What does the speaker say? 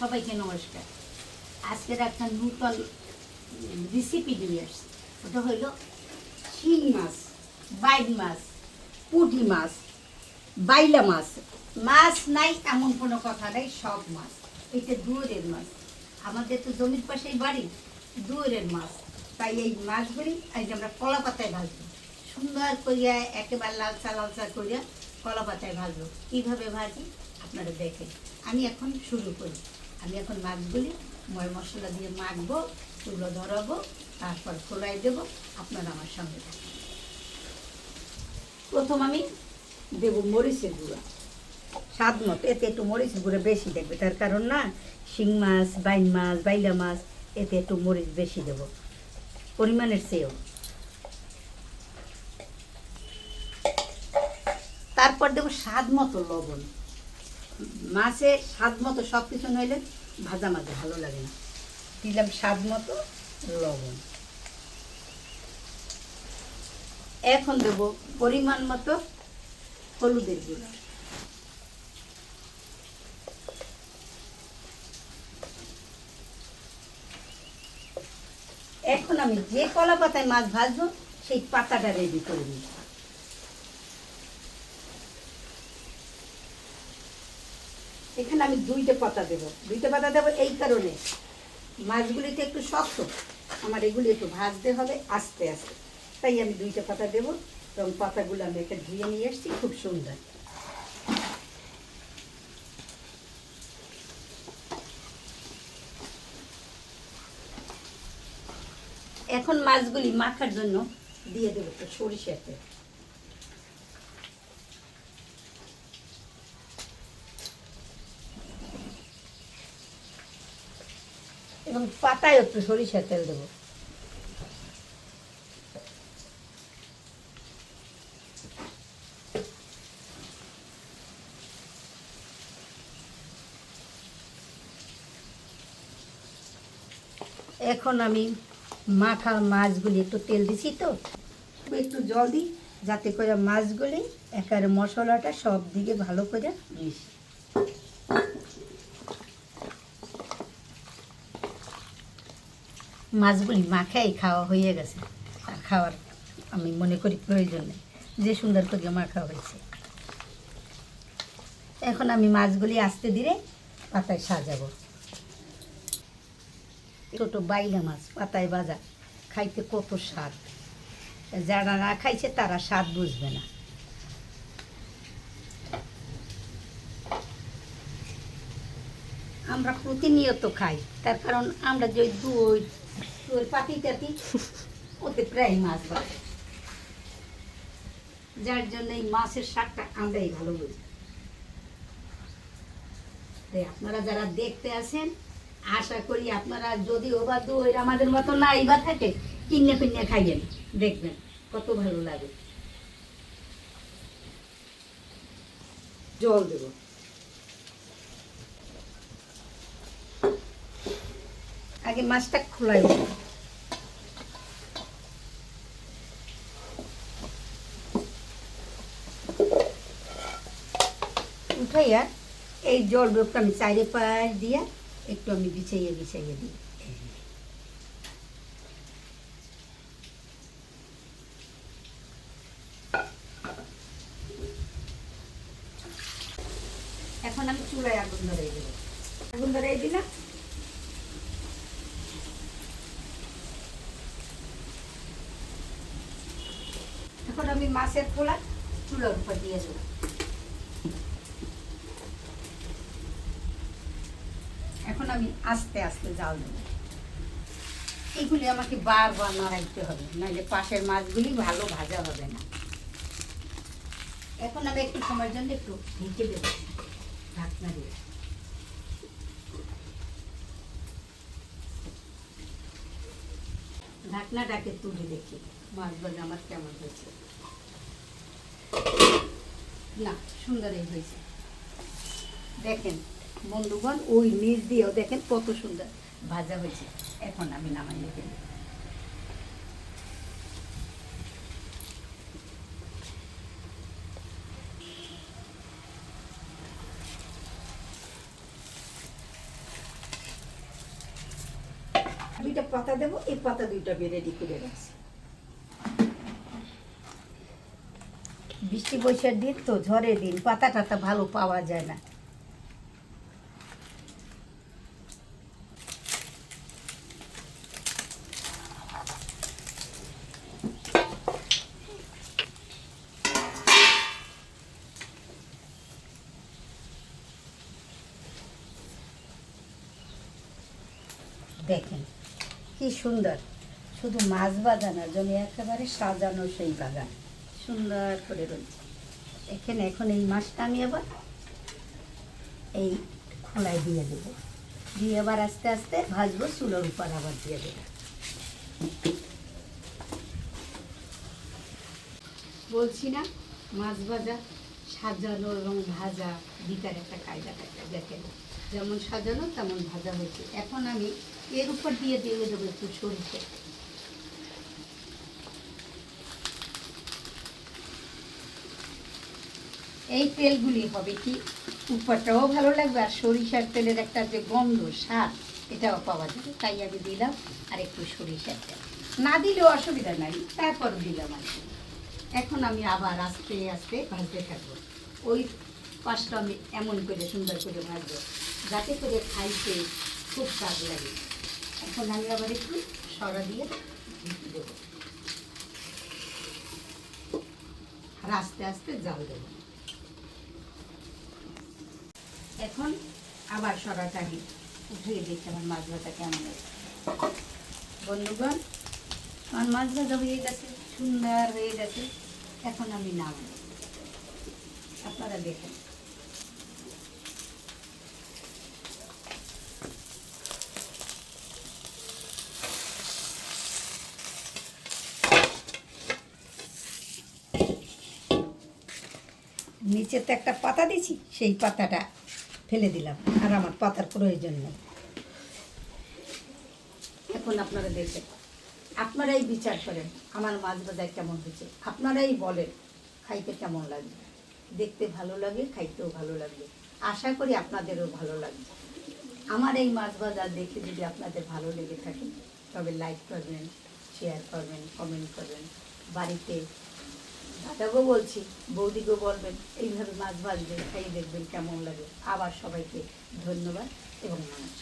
সবাইকে নমস্কার। আজকের একটা নূতন রেসিপি নিয়ে আসছি। ওটা হলো শিং মাছ, বাইল মাছ, পুঁটি মাছ, বাইলা মাছ। মাছ নাই এমন কোনো কথা নেই, সব মাছ। এটা দুয়ারের মাছ, আমাদের তো জমির পাশেই বাড়ি, দুয়ারের মাছ। তাই এই মাছগুলি আজ আমরা কলা পাতায় ভাজবো, সুন্দর করিয়া একেবারে লালচা লালচা করিয়া কলা পাতায় ভাজবো। কীভাবে ভাজি আপনারা দেখেন। আমি এখন শুরু করি। আমি এখন মাছগুলি ময় মশলা দিয়ে মাখবো, চুলো ধরাবো, তারপর খোলাই দেবো। আপনারা আমার সঙ্গে থাকেন। প্রথম আমি দেবো মরিচের গুঁড়া, স্বাদ মতো। এতে একটু মরিচের গুঁড়া বেশি দেখবে, তার কারণ না শিং মাছ, বাইন মাছ, বাইলা মাছ, এতে একটু মরিচ বেশি দেবো পরিমাণের চেয়েও। তারপর দেবো স্বাদ মতো লবণ। মাছে স্বাদ মতো সব কিছু নইলে ভাজা মাঝে ভালো লাগে না। দিলাম স্বাদ মতো লবণ। এখন দেবো পরিমাণ মতো হলুদের গুঁড়ো। এখন আমি যে কলা পাতায় মাছ ভাজবো সেই পাতাটা রেডি করে নিই। এখানে আমি দুইটা পাতা দেবো। এই কারণে মাছগুলিতে একটু শক্ত, আমার এগুলি একটু ভাজতে হবে আস্তে আস্তে, তাই আমি দুইটা পাতা দেবো। এবং পাতাগুলো আমি একটা ধুয়ে নিয়ে এসেছি, খুব সুন্দর। এখন মাছগুলি মাখার জন্য দিয়ে দেবো একটু সরিষার তেল। এবং পাতায় একটু সরিষার তেল দেবো। এখন আমি মাখা মাছগুলি একটু তেল দিছি, তো একটু জল দিই যাতে করে মাছগুলি একেবারে মশলাটা সব দিকে ভালো করে মিশে। মাছগুলি মাখাই খাওয়া হয়ে গেছে, আর খাওয়ার আমি মনে করি প্রয়োজন নেই, যে সুন্দর করে মাখা হয়েছে। এখন আমি মাছগুলি আস্তে ধীরে পাতায় সাজাবো। ছোটো বাইলা মাছ পাতায় ভাজা খাইতে কত স্বাদ, যারা না খাইছে তারা স্বাদ বুঝবে না। আমরা প্রতিনিয়ত খাই, তার কারণ আমরা যে দই পাতি টাতি ওতে প্রায় মাছ বাড়ে, যার জন্য এই মাছের স্বাদটা আমরাই ভালো বুঝি। তাই আপনারা যারা দেখতে আসেন, আশা করি আপনারা যদি ওবা দই আমাদের মতো না এইবার থাকে, কিনে কিনে খাইয়েন, দেখবেন কত ভালো লাগে। জল দেব। আগে মাছটা খোলাই উঠাইয়া এই জল ব্রকটা আমি চাইরে পাশ দিয়া একটু আমি বিছাইয়ে বিছাইয়ে দিই। এখন আমি চুলায় আগুন ধরাই দেবো। আগুন ধরাই দিলাম। এখন আমি মাছের খোলা চুলার উপর দিয়ে দেবো। এখন আমি আস্তে আস্তে জাল দেবো। এইগুলি আমাকে বারবার নাড়াইতে হবে, নাহলে পাশের মাছগুলি ভালো ভাজা হবে না। এখন আমি একটু সময়ের জন্য একটু ঢেকে দেবো ঢাকনা দিয়ে। ঢাকনাটাকে তুলে দেখি মাছগুলো আমার কেমন হয়েছে। না, সুন্দরই হয়েছে। দেখেন বন্ধুগণ, ওই নিচ দিয়েও দেখেন কত সুন্দর ভাজা হয়েছে। এখন আমি নামাইয়ে দেব। দুইটা পাতা দেবো, এই পাতা দুইটা রেডি করে রাখছি। বৃষ্টি বৈশাখ দিন তো, ঝড়ের দিন, পাতা টাতা ভালো পাওয়া যায় না। দেখেন কি সুন্দর, শুধু মাছ বাজানোর জন্য একেবারে সাজানো সেই বাগান সুন্দর করে রয়েছে। এখানে এখন এই মাছটা আমি আবার এই খোলায় দিয়ে দেবো, দিয়ে আবার আস্তে আস্তে ভাজবো, চুলোর উপর আবার দিয়ে দেবো। বলছি না, মাছ ভাজা সাজানো এবং ভাজা দুইটার একটা কায়দা থাকে। দেখেন যেমন সাজানো তেমন ভাজা হয়েছে। এখন আমি এর উপর দিয়ে দেবো একটু সরিষা। এই তেলগুলি হবে কি, উপরটাও ভালো লাগবে আর সরিষার তেলের একটা যে গন্ধ স্বাদ এটাও পাওয়া যাবে। তাই আমি দিলাম আর একটু সরিষার তেল, না দিলেও অসুবিধা নাই, তারপর দিলাম আর কি। এখন আমি আবার আস্তে আস্তে ভাজতে থাকবো। ওই পাশটা আমি এমন করে সুন্দর করে ভাজবো যাতে করে খাইতে খুব স্বাদ লাগে। এখন আমি আবার একটু সরা দিয়ে ঢেকে দেবো আর আস্তে আস্তে জাল দেবো। এখন আবার সরাটা আমি উঠিয়ে দিচ্ছি। আমার মাছ ভাজা কেমন আছে বন্ধুগণ? আমার মাছ ভাজা হয়ে গেছে, সুন্দর হয়ে গেছে। এখন আমি নামাবো, আপনারা দেখেন। নিচে তো একটা পাতা দিছি, সেই পাতাটা ফেলে দিলাম, আর আমার পাতার প্রয়োজন নেই। এখন আপনারা দেখেন, আপনারাই বিচার করেন আমার মাছ ভাজা কেমন হয়েছে। আপনারাই বলেন খাইতে কেমন লাগবে। দেখতে ভালো লাগে, খাইতেও ভালো লাগবে। আশা করি আপনাদেরও ভালো লাগবে। আমার এই মাছ ভাজা দেখে যদি আপনাদের ভালো লেগে থাকে তবে লাইক করবেন, শেয়ার করবেন, কমেন্ট করবেন। বাড়িতে দাদাকেও বলছি, বৌদিকেও বলবেন এইভাবে মাছ ভাজবেন, খাইয়ে দেখবেন কেমন লাগে। আবার সবাইকে ধন্যবাদ এবং নমস্কার।